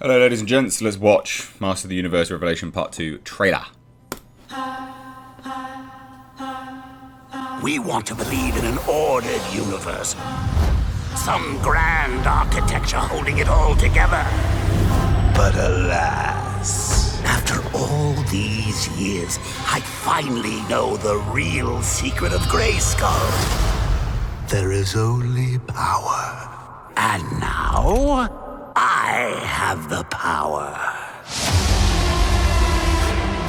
Hello ladies and gents, let's watch Master of the Universe Revelation Part 2 trailer. We want to believe in an ordered universe. Some grand architecture holding it all together. But alas, after all these years, I finally know the real secret of Grayskull. There is only power. And now, I have the power.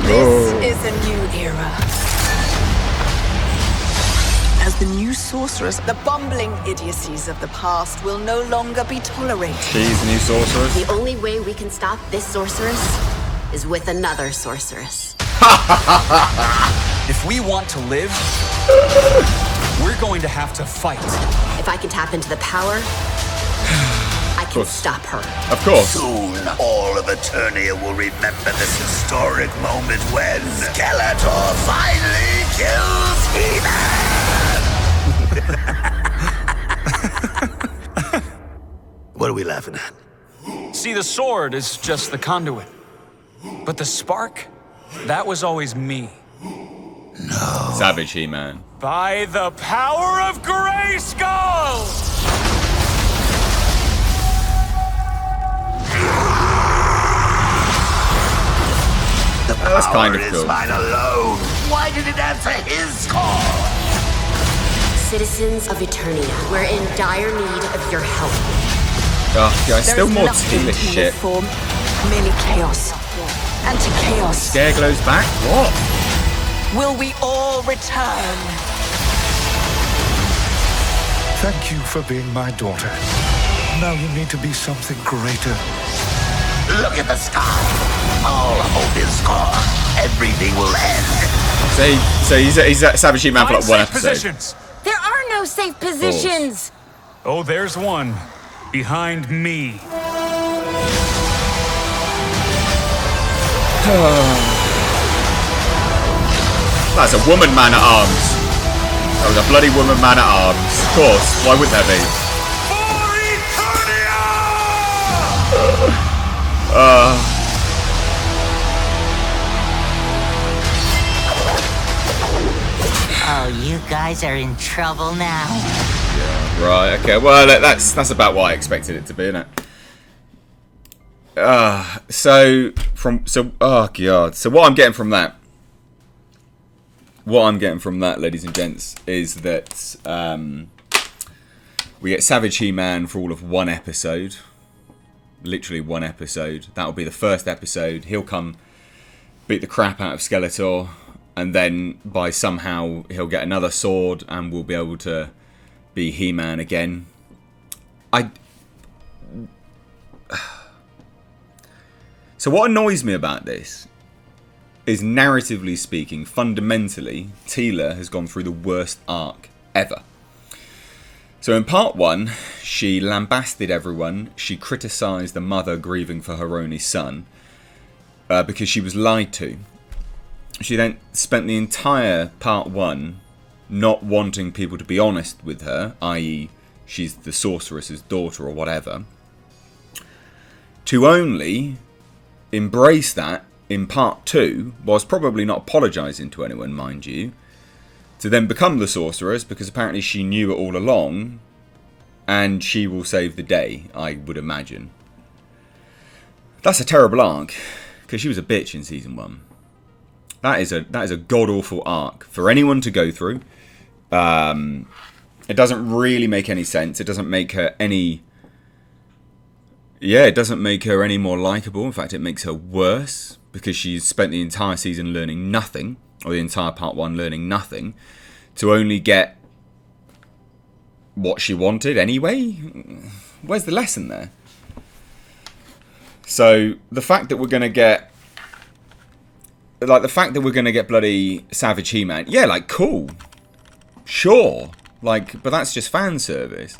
This is a new era. As the new sorceress, the bumbling idiocies of the past will no longer be tolerated. She's the new sorceress. The only way we can stop this sorceress is with another sorceress. If we want to live, we're going to have to fight. If I can tap into the power, I can stop her. Of course. Soon, all of Eternia will remember this historic moment when Skeletor finally kills He-Man! What are we laughing at? See, the sword is just the conduit. But the spark, that was always me. No. Savage He-Man. By the power of Grayskull! The power That's kind of is cool. mine alone. Why did it answer his call? Citizens of Eternia, we're in dire need of your help. Oh, guys, There still is more nothing Teela to shit. live for, merely chaos. And to chaos, Scareglow's back? What? will we all return? Thank you for being my daughter. Now you need to be something greater. Look at the sky. All hope is gone. Everything will end. So he's a Savage He-Man for like one Safe episode. positions. There are no safe positions! Oh, there's one. Behind me. That's a woman man at arms. That was a bloody woman man at arms. Of course, why wouldn't there be? For Eternia! Oh, you guys are in trouble now. Right, okay, well, that's about what I expected it to be, isn't it? Oh god. So what I'm getting from that, ladies and gents, is that we get Savage He-Man for all of one episode. Literally one episode. That'll be the first episode. He'll come beat the crap out of Skeletor, and then by somehow he'll get another sword and we'll be able to be He-Man again. So what annoys me about this is, narratively speaking, fundamentally, Teela has gone through the worst arc ever. So in part 1, she lambasted everyone. She criticised the mother grieving for her only son because she was lied to. She then spent the entire part 1 not wanting people to be honest with her, i.e. she's the sorceress's daughter or whatever, to only embrace that in part 2, whilst probably not apologising to anyone, mind you, to then become the sorceress because apparently she knew it all along and she will save the day, I would imagine. That's a terrible arc because she was a bitch in season 1. That is a god-awful arc for anyone to go through. It doesn't really make any sense. It doesn't make her any... Yeah, it doesn't make her any more likeable. In fact, it makes her worse because she's spent the entire season learning nothing, or the entire part 1 learning nothing, to only get what she wanted anyway. Where's the lesson there? So the fact that we're going to get... Like, the fact that we're going to get bloody Savage He-Man, yeah, like, cool. Sure. Like, but that's just fan service.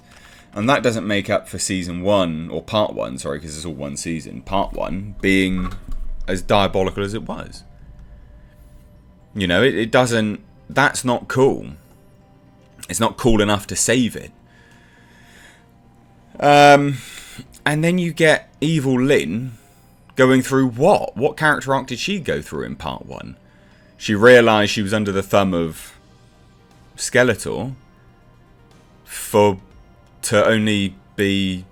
And that doesn't make up for season 1, or part 1, sorry, because it's all one season. Part 1 being as diabolical as it was. You know, it doesn't... That's not cool. It's not cool enough to save it. And then you get Evil Lyn, Going through what? What character arc did she go through in part 1? She realised she was under the thumb of Skeletor to only be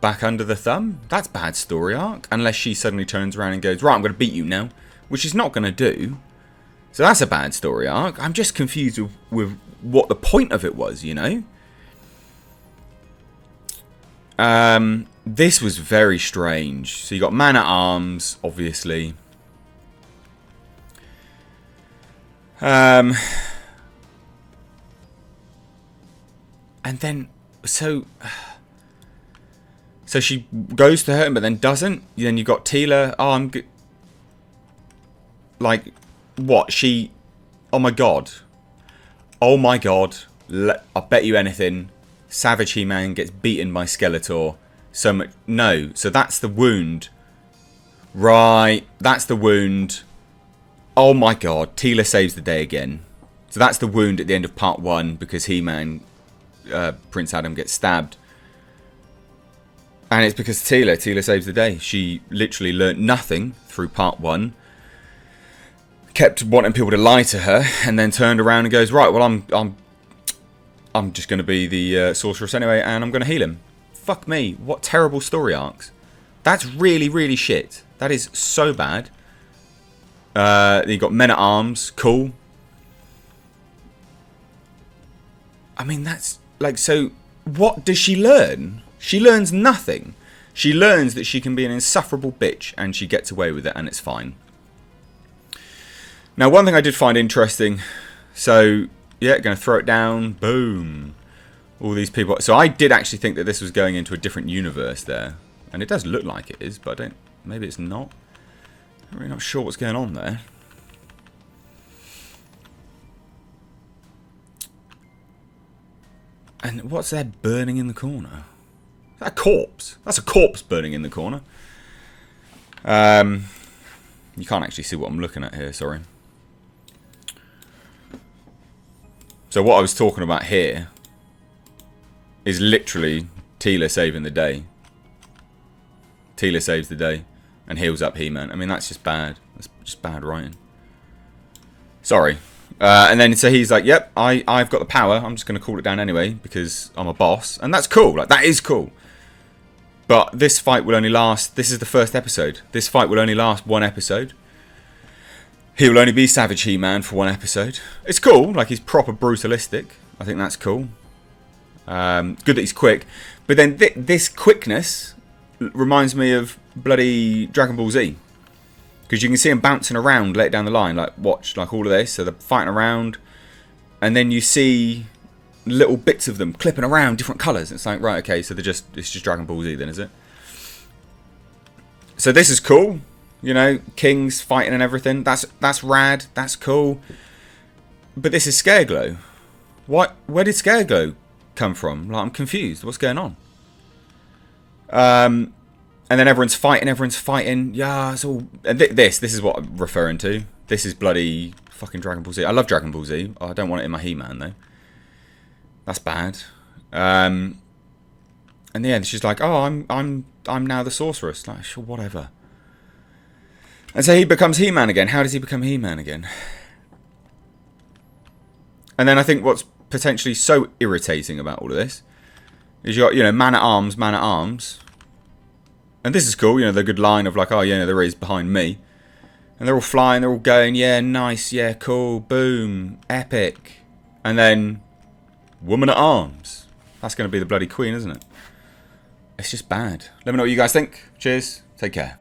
back under the thumb? That's bad story arc. Unless she suddenly turns around and goes, right, I'm going to beat you now. Which she's not going to do. So that's a bad story arc. I'm just confused with what the point of it was, you know? This was very strange. So you got Man-at-Arms, obviously. And then, so she goes to hurt him, but then doesn't. Then you got Teela. Oh, I'm good. Like, what? Oh my god. Oh my god. I'll bet you anything. Savage He-Man gets beaten by Skeletor. So much. No. So that's the wound. Right. That's the wound. Oh my god. Teela saves the day again. So that's the wound at the end of part 1 because He-Man, Prince Adam, gets stabbed. And it's because Teela saves the day. She literally learnt nothing through part 1. Kept wanting people to lie to her, and then turned around and goes, right, well, I'm just going to be the sorceress anyway, and I'm going to heal him. Fuck me. What terrible story arcs. That's really, really shit. That is so bad. You got Men-at-Arms. Cool. I mean, that's like, so what does she learn? She learns nothing. She learns that she can be an insufferable bitch, and she gets away with it, and it's fine. Now, one thing I did find interesting, so, yeah, going to throw it down, boom, all these people. So I did actually think that this was going into a different universe there, and it does look like it is, but maybe it's not. I'm really not sure what's going on there. And what's there burning in the corner? Is that a corpse? That's a corpse burning in the corner. You can't actually see what I'm looking at here, sorry. So what I was talking about here is literally Teela saving the day. Teela saves the day and heals up He-Man. I mean, that's just bad. That's just bad writing. Sorry. And then so he's like, yep, I've got the power. I'm just going to call it down anyway because I'm a boss. And that's cool. Like, that is cool. But this fight will only last... This is the first episode. This fight will only last 1 episode. He will only be Savage He-Man for 1 episode. It's cool. Like, he's proper brutalistic. I think that's cool. Good that he's quick. But then this quickness reminds me of bloody Dragon Ball Z. Because you can see him bouncing around later down the line. Like, watch, like all of this. So they're fighting around. And then you see little bits of them clipping around different colours. It's like, right, okay, so it's just Dragon Ball Z then, is it? So this is cool. You know, kings fighting and everything. That's rad. That's cool. But this is Scareglow. What? Where did Scareglow come from? Like, I'm confused. What's going on? And then everyone's fighting. Yeah, it's all... And this is what I'm referring to. This is bloody fucking Dragon Ball Z. I love Dragon Ball Z. Oh, I don't want it in my He-Man, though. That's bad. And yeah, she's like, oh, I'm now the sorceress. Like, sure, whatever. And so he becomes He-Man again. How does he become He-Man again? And then I think what's potentially so irritating about all of this is you got, you know, Man-at-Arms. And this is cool, you know, the good line of like, oh, yeah, there is behind me. And they're all flying, they're all going, yeah, nice, yeah, cool, boom, epic. And then, Woman-at-Arms. That's going to be the bloody queen, isn't it? It's just bad. Let me know what you guys think. Cheers. Take care.